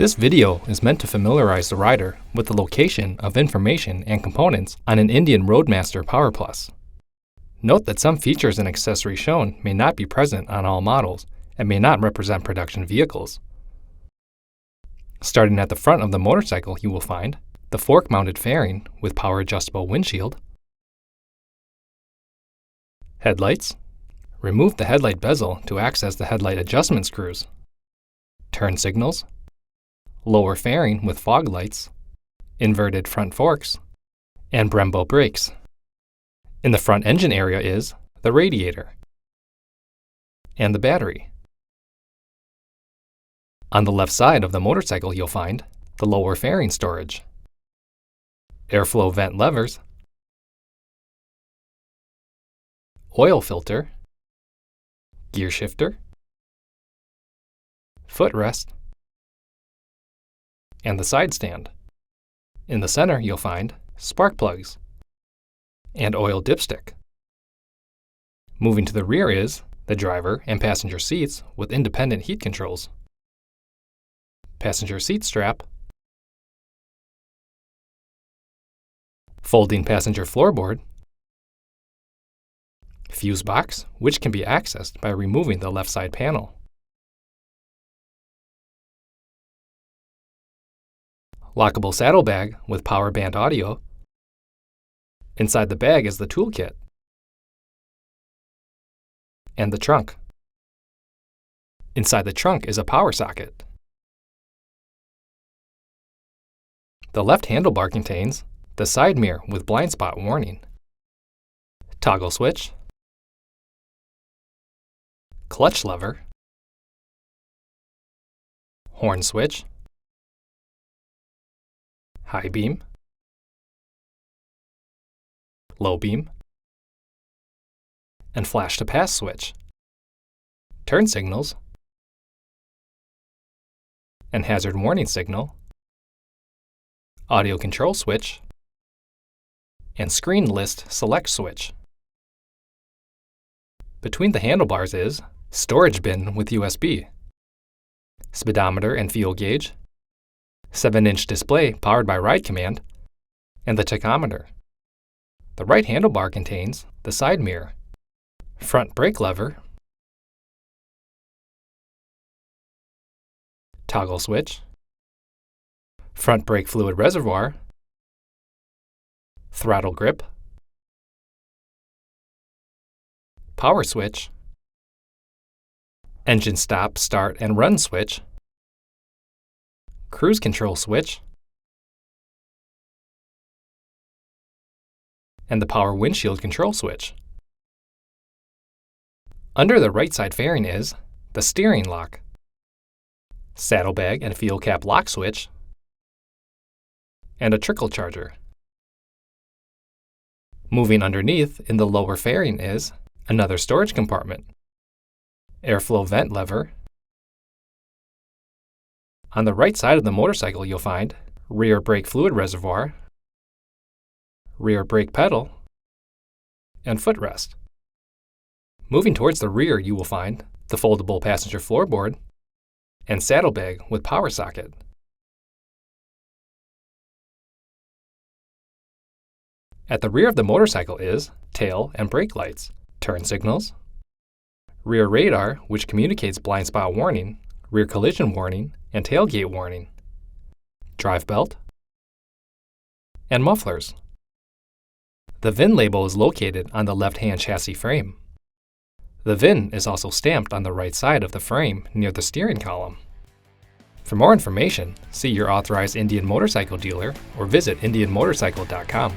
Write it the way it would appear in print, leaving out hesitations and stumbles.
This video is meant to familiarize the rider with the location of information and components on an Indian Roadmaster Power Plus. Note that some features and accessories shown may not be present on all models and may not represent production vehicles. Starting at the front of the motorcycle, you will find the fork-mounted fairing with power-adjustable windshield, headlights, remove the headlight bezel to access the headlight adjustment screws, turn signals, lower fairing with fog lights, inverted front forks, and Brembo brakes. In the front engine area is the radiator and the battery. On the left side of the motorcycle, you'll find the lower fairing storage, airflow vent levers, oil filter, gear shifter, footrest, and the side stand. In the center, you'll find spark plugs and oil dipstick. Moving to the rear is the driver and passenger seats with independent heat controls, passenger seat strap, folding passenger floorboard, fuse box, which can be accessed by removing the left side panel, lockable saddlebag with power band audio. Inside the bag is the toolkit and the trunk. Inside the trunk is a power socket. The left handlebar contains the side mirror with blind spot warning, toggle switch, clutch lever, horn switch, high beam, low beam, and flash to pass switch, turn signals, and hazard warning signal, audio control switch, and screen list select switch. Between the handlebars is storage bin with USB, speedometer and fuel gauge, 7-inch display powered by Ride Command, and the tachometer. The right handlebar contains the side mirror, front brake lever, toggle switch, front brake fluid reservoir, throttle grip, power switch, engine stop, start, and run switch, cruise control switch, and the power windshield control switch. Under the right side fairing is the steering lock, saddlebag and fuel cap lock switch, and a trickle charger. Moving underneath in the lower fairing is another storage compartment, airflow vent lever. On the right side of the motorcycle, you'll find rear brake fluid reservoir, rear brake pedal, and footrest. Moving towards the rear, you will find the foldable passenger floorboard and saddlebag with power socket. At the rear of the motorcycle is tail and brake lights, turn signals, rear radar, which communicates blind spot warning, rear collision warning, and tailgate warning, drive belt, and mufflers. The VIN label is located on the left-hand chassis frame. The VIN is also stamped on the right side of the frame near the steering column. For more information, see your authorized Indian motorcycle dealer or visit indianmotorcycle.com.